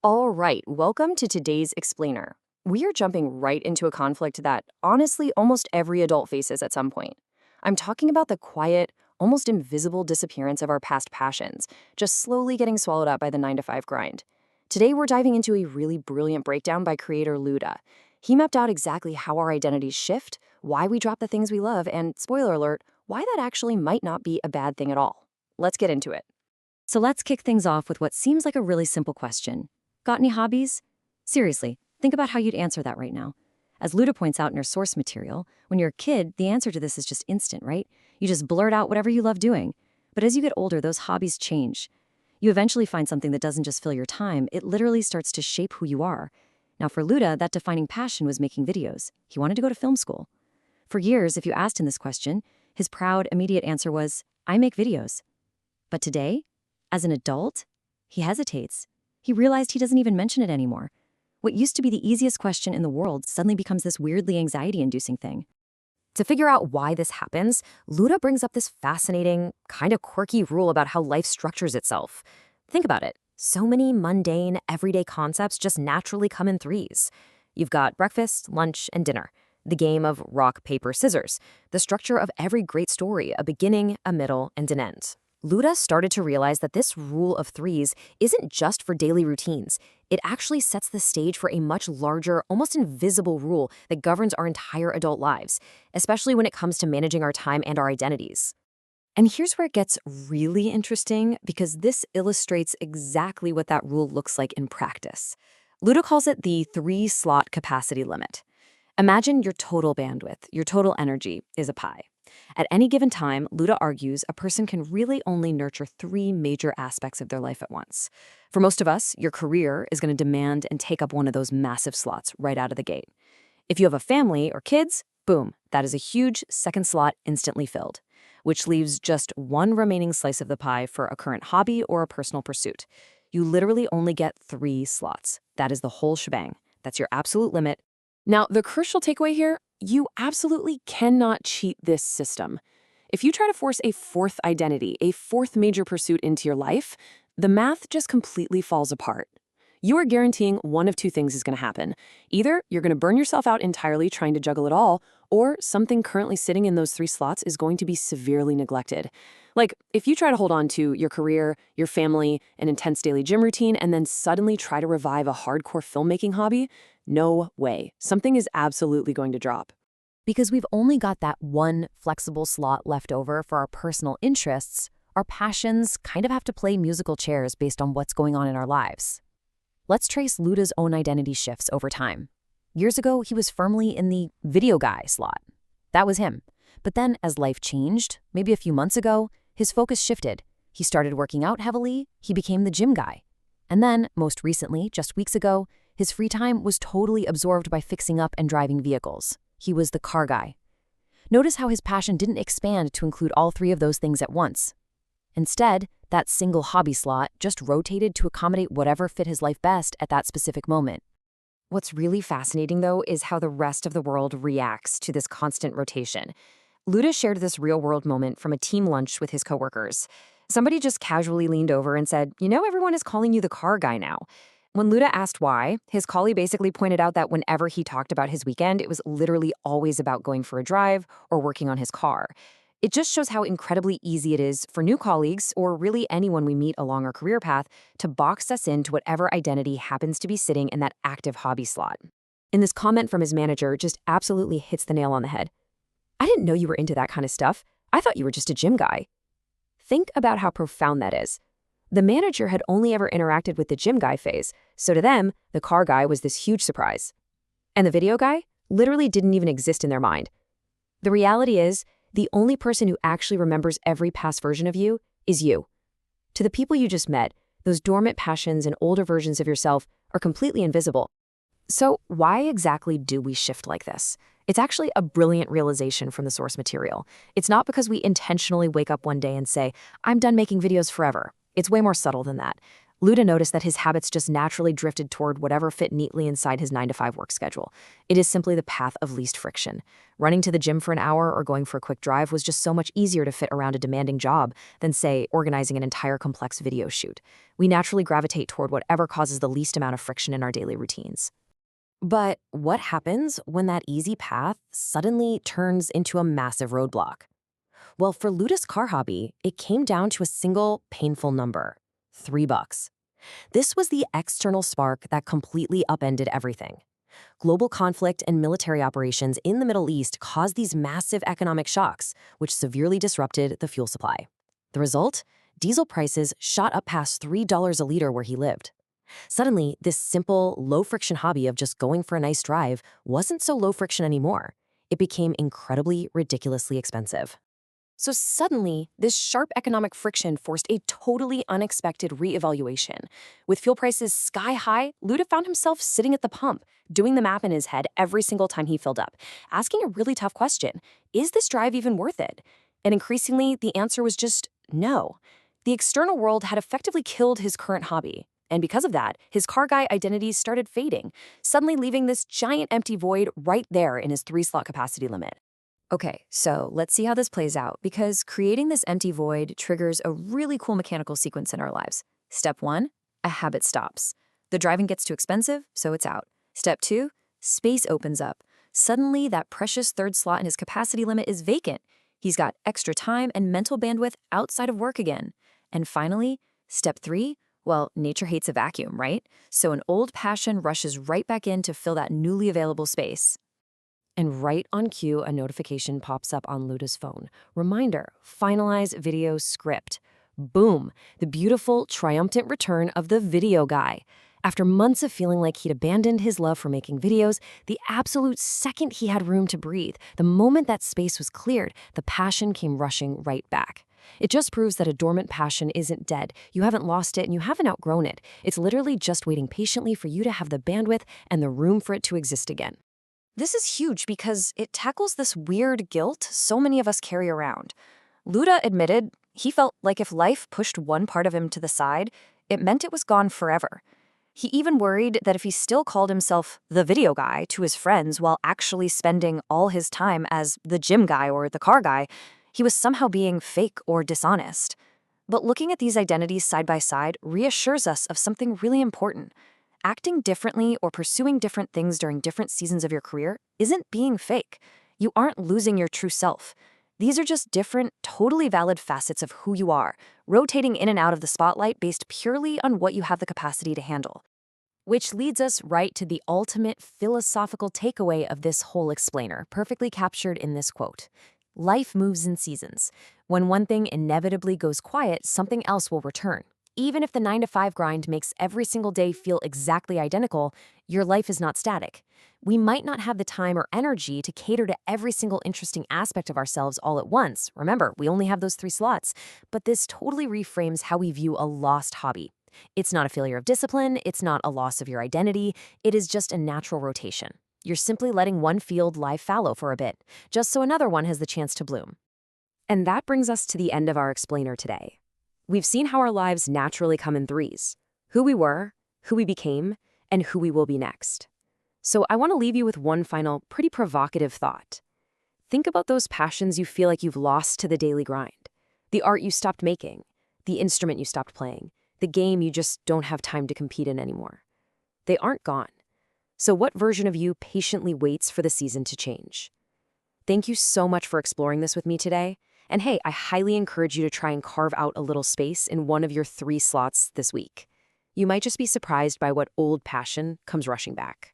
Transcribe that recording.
All right, welcome to today's explainer. We are jumping right into a conflict that, honestly, almost every adult faces at some point. I'm talking about the quiet, almost invisible disappearance of our past passions, just slowly getting swallowed up by the 9 to 5 grind. Today, we're diving into a really brilliant breakdown by creator Luda. He mapped out exactly how our identities shift, why we drop the things we love, and, spoiler alert, why that actually might not be a bad thing at all. Let's get into it. So let's kick things off with what seems like a really simple question. Got any hobbies? Seriously, think about how you'd answer that right now. As Luda points out in her source material, when you're a kid, the answer to this is just instant, right? You just blurt out whatever you love doing. But as you get older, those hobbies change. You eventually find something that doesn't just fill your time, it literally starts to shape who you are. Now for Luda, that defining passion was making videos. He wanted to go to film school. For years, if you asked him this question, his proud, immediate answer was, I make videos. But today, as an adult, he hesitates. He realized he doesn't even mention it anymore. What used to be the easiest question in the world suddenly becomes this weirdly anxiety-inducing thing. To figure out why this happens, Luda brings up this fascinating, kind of quirky rule about how life structures itself. Think about it. So many mundane, everyday concepts just naturally come in threes. You've got breakfast, lunch, and dinner. The game of rock, paper, scissors. The structure of every great story, a beginning, a middle, and an end. Luda started to realize that this rule of threes isn't just for daily routines. It actually sets the stage for a much larger, almost invisible rule that governs our entire adult lives, especially when it comes to managing our time and our identities. And here's where it gets really interesting, because this illustrates exactly what that rule looks like in practice. Luda calls it the 3-slot capacity limit. Imagine your total bandwidth, your total energy, is a pie. At any given time, Luda argues a person can really only nurture 3 major aspects of their life at once. For most of us, your career is going to demand and take up one of those massive slots right out of the gate. If you have a family or kids, boom, that is a huge second slot instantly filled, which leaves just one remaining slice of the pie for a current hobby or a personal pursuit. You literally only get 3 slots. That is the whole shebang. That's your absolute limit. Now, the crucial takeaway here, you absolutely cannot cheat this system. If you try to force a 4th identity, a 4th major pursuit into your life, the math just completely falls apart. You are guaranteeing one of 2 things is going to happen. Either you're going to burn yourself out entirely trying to juggle it all, or something currently sitting in those 3 slots is going to be severely neglected. Like, if you try to hold on to your career, your family, an intense daily gym routine, and then suddenly try to revive a hardcore filmmaking hobby, no way. Something is absolutely going to drop. Because we've only got that one flexible slot left over for our personal interests, our passions kind of have to play musical chairs based on what's going on in our lives. Let's trace Luda's own identity shifts over time. Years ago, he was firmly in the video guy slot. That was him. But then, as life changed, maybe a few months ago, his focus shifted. He started working out heavily, he became the gym guy. And then, most recently, just weeks ago, his free time was totally absorbed by fixing up and driving vehicles. He was the car guy. Notice how his passion didn't expand to include all 3 of those things at once. Instead, that single hobby slot just rotated to accommodate whatever fit his life best at that specific moment. What's really fascinating, though, is how the rest of the world reacts to this constant rotation. Luda shared this real-world moment from a team lunch with his coworkers. Somebody just casually leaned over and said, everyone is calling you the car guy now. When Luda asked why, his colleague basically pointed out that whenever he talked about his weekend, it was literally always about going for a drive or working on his car. It just shows how incredibly easy it is for new colleagues, or really anyone we meet along our career path, to box us into whatever identity happens to be sitting in that active hobby slot. And this comment from his manager just absolutely hits the nail on the head. I didn't know you were into that kind of stuff. I thought you were just a gym guy. Think about how profound that is. The manager had only ever interacted with the gym guy phase, so to them, the car guy was this huge surprise. And the video guy literally didn't even exist in their mind. The reality is, the only person who actually remembers every past version of you is you. To the people you just met, those dormant passions and older versions of yourself are completely invisible. So why exactly do we shift like this? It's actually a brilliant realization from the source material. It's not because we intentionally wake up one day and say, I'm done making videos forever. It's way more subtle than that. Luda noticed that his habits just naturally drifted toward whatever fit neatly inside his 9 to 5 work schedule. It is simply the path of least friction. Running to the gym for an hour or going for a quick drive was just so much easier to fit around a demanding job than, say, organizing an entire complex video shoot. We naturally gravitate toward whatever causes the least amount of friction in our daily routines. But what happens when that easy path suddenly turns into a massive roadblock? Well, for Luda's car hobby, it came down to a single painful number: $3. This was the external spark that completely upended everything. Global conflict and military operations in the Middle East caused these massive economic shocks, which severely disrupted the fuel supply. The result? Diesel prices shot up past $3 a liter where he lived. Suddenly, this simple, low-friction hobby of just going for a nice drive wasn't so low friction anymore. It became incredibly, ridiculously expensive. So suddenly, this sharp economic friction forced a totally unexpected reevaluation. With fuel prices sky high, Luda found himself sitting at the pump, doing the math in his head every single time he filled up, asking a really tough question: is this drive even worth it? And increasingly, the answer was just no. The external world had effectively killed his current hobby. And because of that, his car guy identity started fading, suddenly leaving this giant empty void right there in his 3-slot capacity limit. Okay, so let's see how this plays out, because creating this empty void triggers a really cool mechanical sequence in our lives. Step 1, a habit stops. The driving gets too expensive, so it's out. Step 2, space opens up. Suddenly, that precious 3rd slot in his capacity limit is vacant. He's got extra time and mental bandwidth outside of work again. And finally, step 3, well, nature hates a vacuum, right? So an old passion rushes right back in to fill that newly available space. And right on cue, a notification pops up on Luda's phone. Reminder: finalize video script. Boom! The beautiful, triumphant return of the video guy. After months of feeling like he'd abandoned his love for making videos, the absolute second he had room to breathe, the moment that space was cleared, the passion came rushing right back. It just proves that a dormant passion isn't dead. You haven't lost it and you haven't outgrown it. It's literally just waiting patiently for you to have the bandwidth and the room for it to exist again. This is huge because it tackles this weird guilt so many of us carry around. Luda admitted he felt like if life pushed one part of him to the side, it meant it was gone forever. He even worried that if he still called himself the video guy to his friends while actually spending all his time as the gym guy or the car guy, he was somehow being fake or dishonest. But looking at these identities side by side reassures us of something really important. Acting differently or pursuing different things during different seasons of your career isn't being fake. You aren't losing your true self. These are just different, totally valid facets of who you are, rotating in and out of the spotlight based purely on what you have the capacity to handle. Which leads us right to the ultimate philosophical takeaway of this whole explainer, perfectly captured in this quote. Life moves in seasons. When one thing inevitably goes quiet, something else will return. Even if the 9 to 5 grind makes every single day feel exactly identical, your life is not static. We might not have the time or energy to cater to every single interesting aspect of ourselves all at once. Remember, we only have those 3 slots. But this totally reframes how we view a lost hobby. It's not a failure of discipline, it's not a loss of your identity, it is just a natural rotation. You're simply letting one field lie fallow for a bit, just so another one has the chance to bloom. And that brings us to the end of our explainer today. We've seen how our lives naturally come in 3s: who we were, who we became, and who we will be next. So I want to leave you with one final, pretty provocative thought. Think about those passions you feel like you've lost to the daily grind. The art you stopped making, the instrument you stopped playing, the game you just don't have time to compete in anymore. They aren't gone. So what version of you patiently waits for the season to change? Thank you so much for exploring this with me today. And hey, I highly encourage you to try and carve out a little space in one of your 3 slots this week. You might just be surprised by what old passion comes rushing back.